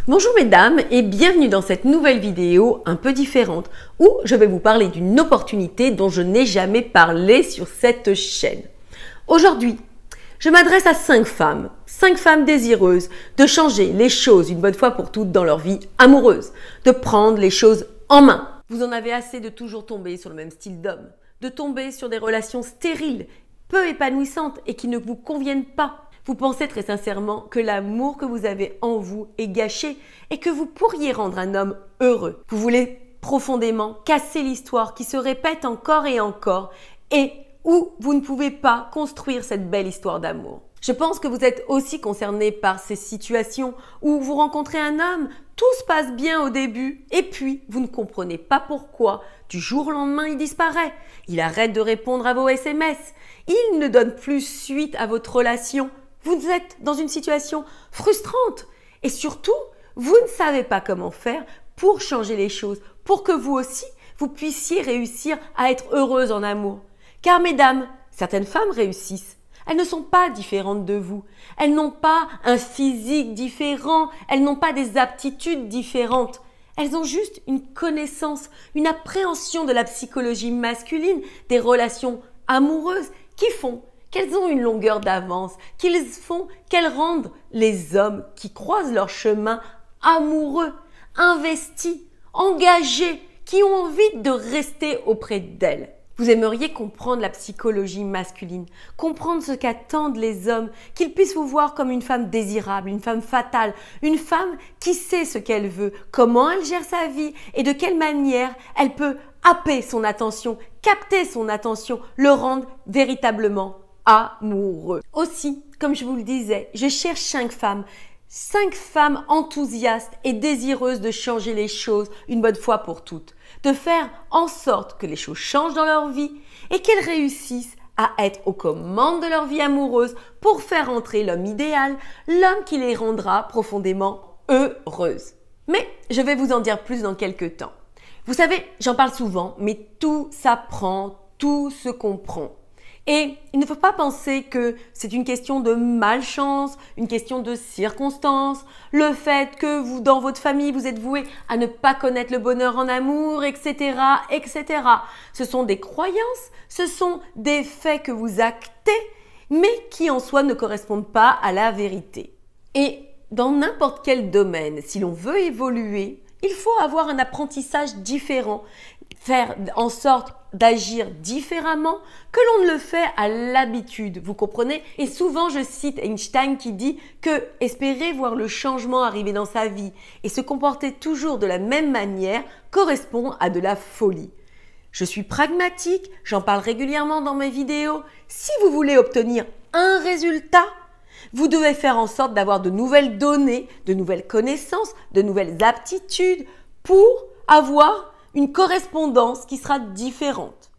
Bonjour mesdames et bienvenue dans cette nouvelle vidéo un peu différente où je vais vous parler d'une opportunité dont je n'ai jamais parlé sur cette chaîne. Aujourd'hui, je m'adresse à 5 femmes désireuses de changer les choses une bonne fois pour toutes dans leur vie amoureuse, de prendre les choses en main. Vous en avez assez de toujours tomber sur le même style d'homme, de tomber sur des relations stériles, peu épanouissantes et qui ne vous conviennent pas. Vous pensez très sincèrement que l'amour que vous avez en vous est gâché et que vous pourriez rendre un homme heureux. Vous voulez profondément casser l'histoire qui se répète encore et encore et où vous ne pouvez pas construire cette belle histoire d'amour. Je pense que vous êtes aussi concerné par ces situations où vous rencontrez un homme, tout se passe bien au début et puis vous ne comprenez pas pourquoi. Du jour au lendemain, il disparaît. Il arrête de répondre à vos SMS. Il ne donne plus suite à votre relation. Vous êtes dans une situation frustrante et surtout, vous ne savez pas comment faire pour changer les choses, pour que vous aussi, vous puissiez réussir à être heureuse en amour. Car mesdames, certaines femmes réussissent. Elles ne sont pas différentes de vous. Elles n'ont pas un physique différent. Elles n'ont pas des aptitudes différentes. Elles ont juste une connaissance, une appréhension de la psychologie masculine, des relations amoureuses qui font qu'elles ont une longueur d'avance, qu'elles rendent les hommes qui croisent leur chemin amoureux, investis, engagés, qui ont envie de rester auprès d'elles. Vous aimeriez comprendre la psychologie masculine, comprendre ce qu'attendent les hommes, qu'ils puissent vous voir comme une femme désirable, une femme fatale, une femme qui sait ce qu'elle veut, comment elle gère sa vie et de quelle manière elle peut happer son attention, capter son attention, le rendre véritablement amoureux. Aussi, comme je vous le disais, je cherche 5 femmes enthousiastes et désireuses de changer les choses une bonne fois pour toutes, de faire en sorte que les choses changent dans leur vie et qu'elles réussissent à être aux commandes de leur vie amoureuse pour faire entrer l'homme idéal, l'homme qui les rendra profondément heureuses. Mais je vais vous en dire plus dans quelques temps. Vous savez, j'en parle souvent, mais tout s'apprend, tout se comprend. Et il ne faut pas penser que c'est une question de malchance, une question de circonstance, le fait que vous, dans votre famille, vous êtes voué à ne pas connaître le bonheur en amour, etc., etc. Ce sont des croyances, ce sont des faits que vous actez, mais qui en soi ne correspondent pas à la vérité. Et dans n'importe quel domaine, si l'on veut évoluer, il faut avoir un apprentissage différent, faire en sorte d'agir différemment que l'on ne le fait à l'habitude, vous comprenez? Et souvent, je cite Einstein qui dit que espérer voir le changement arriver dans sa vie et se comporter toujours de la même manière correspond à de la folie. Je suis pragmatique, j'en parle régulièrement dans mes vidéos. Si vous voulez obtenir un résultat, vous devez faire en sorte d'avoir de nouvelles données, de nouvelles connaissances, de nouvelles aptitudes pour avoir une correspondance qui sera différente.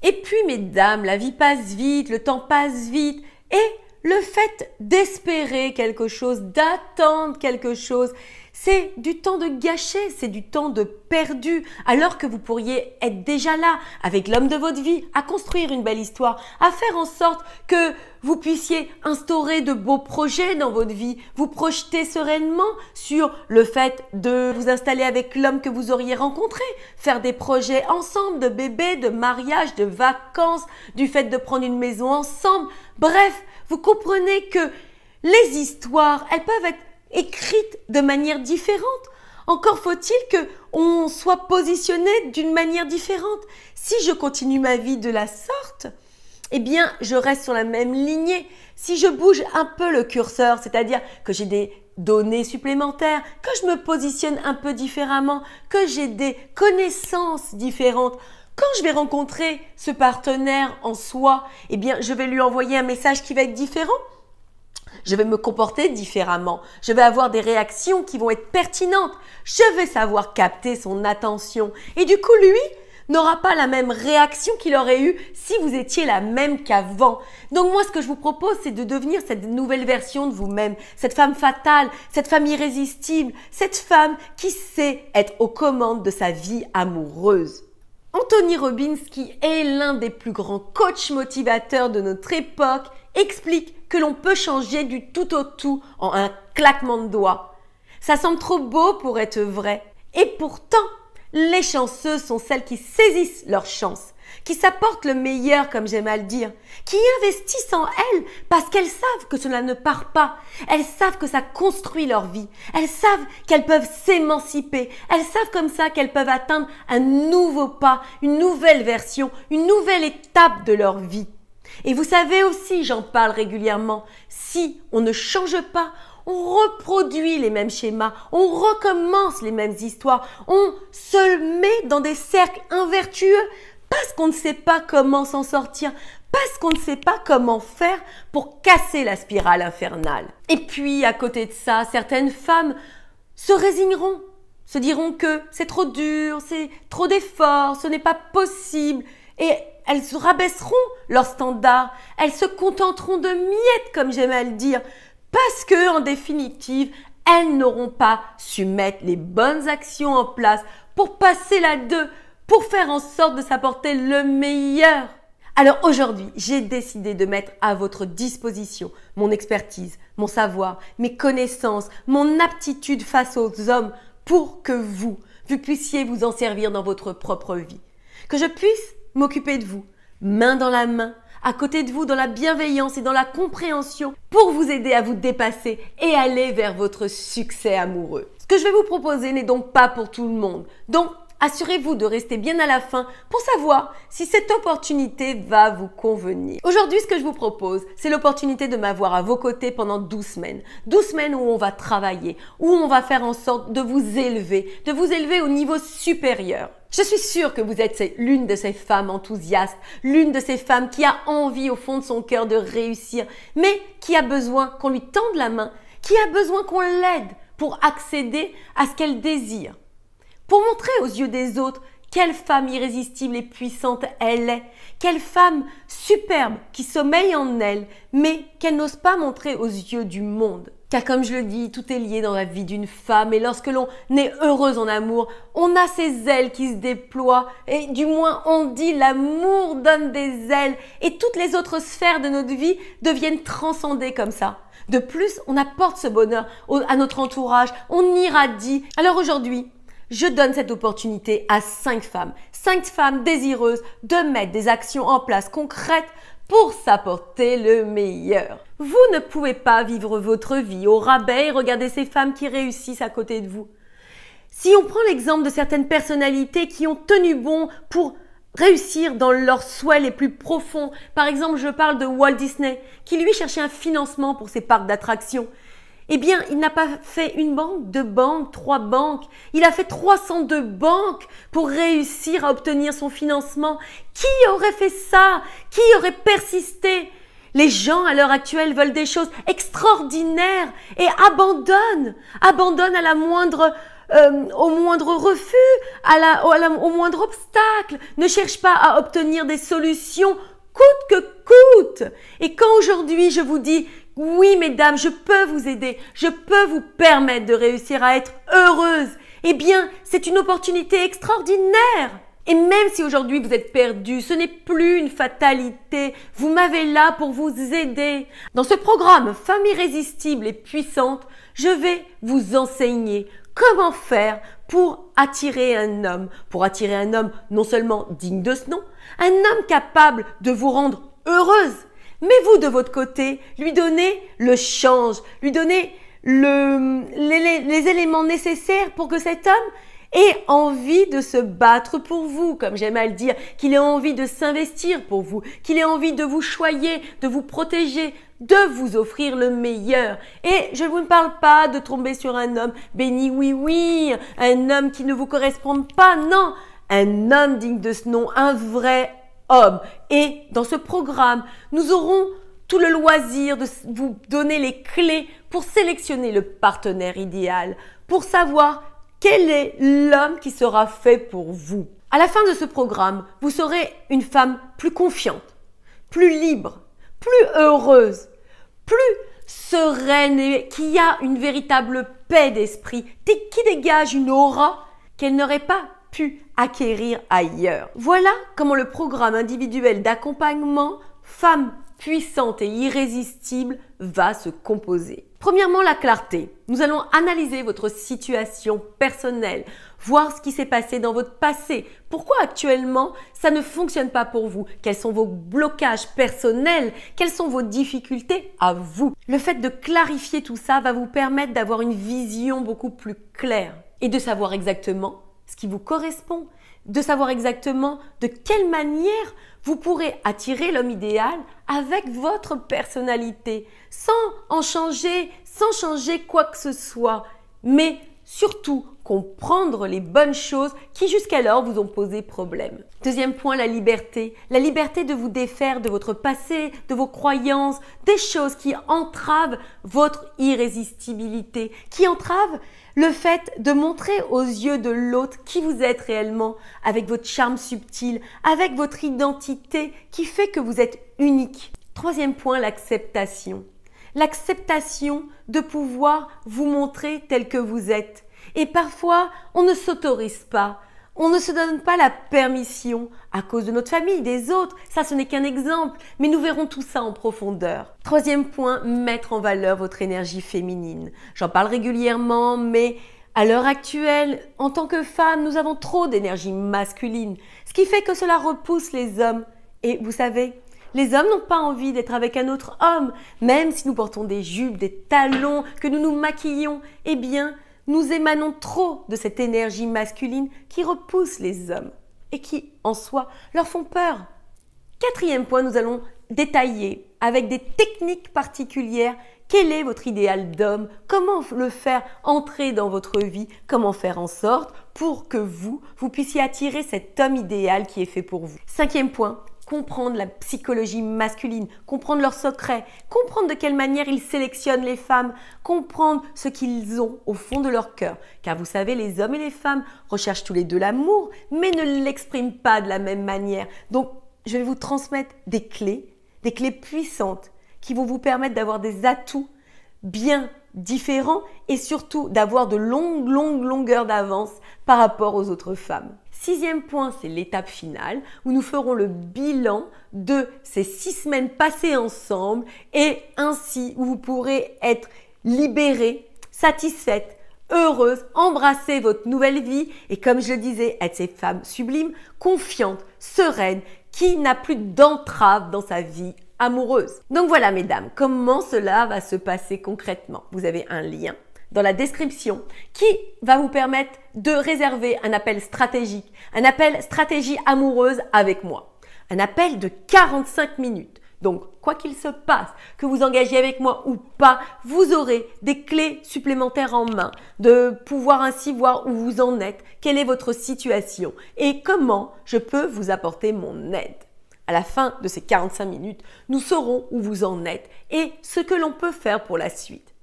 Et puis, mesdames, la vie passe vite, le temps passe vite et le fait d'espérer quelque chose, d'attendre quelque chose, c'est du temps de gâché, c'est du temps de perdu, alors que vous pourriez être déjà là, avec l'homme de votre vie, à construire une belle histoire, à faire en sorte que vous puissiez instaurer de beaux projets dans votre vie, vous projeter sereinement sur le fait de vous installer avec l'homme que vous auriez rencontré, faire des projets ensemble, de bébés, de mariage, de vacances, du fait de prendre une maison ensemble. Bref, vous comprenez que les histoires, elles peuvent être écrites de manière différente. Encore faut-il qu'on soit positionné d'une manière différente. Si je continue ma vie de la sorte, eh bien, je reste sur la même lignée. Si je bouge un peu le curseur, c'est-à-dire que j'ai des données supplémentaires, que je me positionne un peu différemment, que j'ai des connaissances différentes, quand je vais rencontrer ce partenaire en soi, eh bien, je vais lui envoyer un message qui va être différent. Je vais me comporter différemment. Je vais avoir des réactions qui vont être pertinentes. Je vais savoir capter son attention. Et du coup, lui n'aura pas la même réaction qu'il aurait eu si vous étiez la même qu'avant. Donc moi, ce que je vous propose, c'est de devenir cette nouvelle version de vous-même, cette femme fatale, cette femme irrésistible, cette femme qui sait être aux commandes de sa vie amoureuse. Anthony Robbins, qui est l'un des plus grands coachs motivateurs de notre époque, explique que l'on peut changer du tout au tout en un claquement de doigts. Ça semble trop beau pour être vrai. Et pourtant, les chanceuses sont celles qui saisissent leur chance, qui s'apportent le meilleur, comme j'aime à le dire, qui investissent en elles parce qu'elles savent que cela ne part pas. Elles savent que ça construit leur vie. Elles savent qu'elles peuvent s'émanciper. Elles savent comme ça qu'elles peuvent atteindre un nouveau pas, une nouvelle version, une nouvelle étape de leur vie. Et vous savez aussi, j'en parle régulièrement, si on ne change pas, on reproduit les mêmes schémas, on recommence les mêmes histoires, on se met dans des cercles invertueux parce qu'on ne sait pas comment s'en sortir, parce qu'on ne sait pas comment faire pour casser la spirale infernale. Et puis, à côté de ça, certaines femmes se résigneront, se diront que c'est trop dur, c'est trop d'efforts, ce n'est pas possible, et elles rabaisseront leurs standards, elles se contenteront de miettes, comme j'aime à le dire, parce que, en définitive, elles n'auront pas su mettre les bonnes actions en place pour passer la 2, pour faire en sorte de s'apporter le meilleur. Alors aujourd'hui, j'ai décidé de mettre à votre disposition mon expertise, mon savoir, mes connaissances, mon aptitude face aux hommes pour que vous puissiez vous en servir dans votre propre vie. Que je puisse m'occuper de vous, main dans la main, à côté de vous dans la bienveillance et dans la compréhension pour vous aider à vous dépasser et aller vers votre succès amoureux. Ce que je vais vous proposer n'est donc pas pour tout le monde. Donc, assurez-vous de rester bien à la fin pour savoir si cette opportunité va vous convenir. Aujourd'hui, ce que je vous propose, c'est l'opportunité de m'avoir à vos côtés pendant 12 semaines. 12 semaines où on va travailler, où on va faire en sorte de vous élever au niveau supérieur. Je suis sûre que vous êtes l'une de ces femmes enthousiastes, l'une de ces femmes qui a envie au fond de son cœur de réussir, mais qui a besoin qu'on lui tende la main, qui a besoin qu'on l'aide pour accéder à ce qu'elle désire. Pour montrer aux yeux des autres quelle femme irrésistible et puissante elle est, quelle femme superbe qui sommeille en elle, mais qu'elle n'ose pas montrer aux yeux du monde. Car comme je le dis, tout est lié dans la vie d'une femme et lorsque l'on est heureuse en amour, on a ses ailes qui se déploient et du moins on dit l'amour donne des ailes et toutes les autres sphères de notre vie deviennent transcendées comme ça. De plus, on apporte ce bonheur à notre entourage, on irradie. Alors aujourd'hui, je donne cette opportunité à 5 femmes désireuses de mettre des actions en place concrètes pour s'apporter le meilleur. Vous ne pouvez pas vivre votre vie au rabais et regarder ces femmes qui réussissent à côté de vous. Si on prend l'exemple de certaines personnalités qui ont tenu bon pour réussir dans leurs souhaits les plus profonds, par exemple je parle de Walt Disney qui lui cherchait un financement pour ses parcs d'attractions. Eh bien, il n'a pas fait une banque, 2 banques, 3 banques. Il a fait 302 banques pour réussir à obtenir son financement. Qui aurait fait ça? Qui aurait persisté? Les gens, à l'heure actuelle, veulent des choses extraordinaires et abandonnent au moindre refus, au moindre obstacle. Ne cherchent pas à obtenir des solutions coûte que coûte. Et quand aujourd'hui, je vous dis oui, mesdames, je peux vous aider, je peux vous permettre de réussir à être heureuse. Eh bien, c'est une opportunité extraordinaire. Et même si aujourd'hui vous êtes perdu, ce n'est plus une fatalité. Vous m'avez là pour vous aider. Dans ce programme Femme irrésistible et puissante, je vais vous enseigner comment faire pour attirer un homme non seulement digne de ce nom, un homme capable de vous rendre heureuse. Mais vous, de votre côté, lui donnez le change, lui donnez les éléments nécessaires pour que cet homme ait envie de se battre pour vous, comme j'aime à le dire, qu'il ait envie de s'investir pour vous, qu'il ait envie de vous choyer, de vous protéger, de vous offrir le meilleur. Et je ne vous parle pas de tomber sur un homme béni oui, un homme qui ne vous correspond pas, non, un homme digne de ce nom, un vrai homme. Et dans ce programme, nous aurons tout le loisir de vous donner les clés pour sélectionner le partenaire idéal, pour savoir quel est l'homme qui sera fait pour vous. À la fin de ce programme, vous serez une femme plus confiante, plus libre, plus heureuse, plus sereine et qui a une véritable paix d'esprit, qui dégage une aura qu'elle n'aurait pas pu acquérir ailleurs. Voilà comment le programme individuel d'accompagnement Femme puissante et irrésistible va se composer. Premièrement, la clarté. Nous allons analyser votre situation personnelle, voir ce qui s'est passé dans votre passé. Pourquoi actuellement ça ne fonctionne pas pour vous? Quels sont vos blocages personnels? Quelles sont vos difficultés à vous? Le fait de clarifier tout ça va vous permettre d'avoir une vision beaucoup plus claire et de savoir exactement ce qui vous correspond, de savoir exactement de quelle manière vous pourrez attirer l'homme idéal avec votre personnalité, sans changer quoi que ce soit, mais surtout comprendre les bonnes choses qui jusqu'alors vous ont posé problème. Deuxième point, la liberté. La liberté de vous défaire de votre passé, de vos croyances, des choses qui entravent votre irrésistibilité, qui entravent le fait de montrer aux yeux de l'autre qui vous êtes réellement, avec votre charme subtil, avec votre identité qui fait que vous êtes unique. Troisième point, l'acceptation. L'acceptation de pouvoir vous montrer tel que vous êtes. Et parfois, on ne s'autorise pas. On ne se donne pas la permission à cause de notre famille, des autres. Ça, ce n'est qu'un exemple, mais nous verrons tout ça en profondeur. Troisième point, mettre en valeur votre énergie féminine. J'en parle régulièrement, mais à l'heure actuelle, en tant que femme, nous avons trop d'énergie masculine, ce qui fait que cela repousse les hommes. Et vous savez, les hommes n'ont pas envie d'être avec un autre homme, même si nous portons des jupes, des talons, que nous nous maquillons. Eh bien, nous émanons trop de cette énergie masculine qui repousse les hommes et qui, en soi, leur font peur. Quatrième point, nous allons détailler avec des techniques particulières quel est votre idéal d'homme, comment le faire entrer dans votre vie, comment faire en sorte pour que vous puissiez attirer cet homme idéal qui est fait pour vous. Cinquième point, comprendre la psychologie masculine, comprendre leurs secrets, comprendre de quelle manière ils sélectionnent les femmes, comprendre ce qu'ils ont au fond de leur cœur. Car vous savez, les hommes et les femmes recherchent tous les deux l'amour, mais ne l'expriment pas de la même manière. Donc, je vais vous transmettre des clés puissantes qui vont vous permettre d'avoir des atouts bien différents et surtout d'avoir de longueurs d'avance par rapport aux autres femmes. Sixième point, c'est l'étape finale où nous ferons le bilan de ces 6 semaines passées ensemble et ainsi où vous pourrez être libérée, satisfaite, heureuse, embrasser votre nouvelle vie et comme je le disais, être cette femme sublime, confiante, sereine, qui n'a plus d'entrave dans sa vie amoureuse. Donc voilà mesdames, comment cela va se passer concrètement? Vous avez un lien dans la description qui va vous permettre de réserver un appel stratégique, un appel stratégie amoureuse avec moi. Un appel de 45 minutes. Donc, quoi qu'il se passe, que vous engagiez avec moi ou pas, vous aurez des clés supplémentaires en main, de pouvoir ainsi voir où vous en êtes, quelle est votre situation et comment je peux vous apporter mon aide. À la fin de ces 45 minutes, nous saurons où vous en êtes et ce que l'on peut faire pour la suite.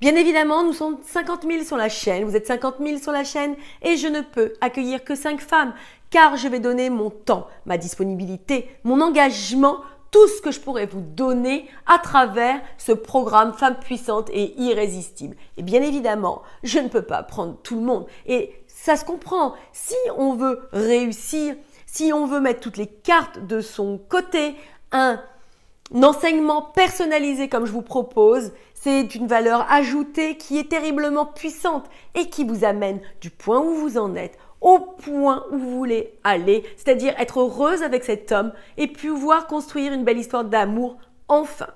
Bien évidemment, nous sommes 50 000 sur la chaîne, vous êtes 50 000 sur la chaîne et je ne peux accueillir que 5 femmes car je vais donner mon temps, ma disponibilité, mon engagement, tout ce que je pourrais vous donner à travers ce programme Femmes puissantes et irrésistibles. Et bien évidemment, je ne peux pas prendre tout le monde et ça se comprend. Si on veut réussir, si on veut mettre toutes les cartes de son côté, un enseignement personnalisé comme je vous propose, c'est une valeur ajoutée qui est terriblement puissante et qui vous amène du point où vous en êtes au point où vous voulez aller, c'est-à-dire être heureuse avec cet homme et pouvoir construire une belle histoire d'amour enfin.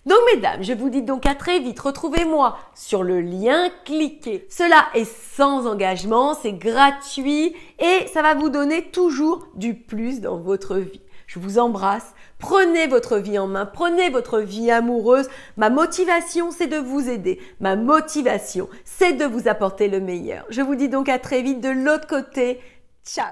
Donc mesdames, je vous dis donc à très vite, retrouvez-moi sur le lien, cliquez. Cela est sans engagement, c'est gratuit et ça va vous donner toujours du plus dans votre vie. Je vous embrasse, prenez votre vie en main, prenez votre vie amoureuse. Ma motivation, c'est de vous aider. Ma motivation, c'est de vous apporter le meilleur. Je vous dis donc à très vite de l'autre côté. Ciao!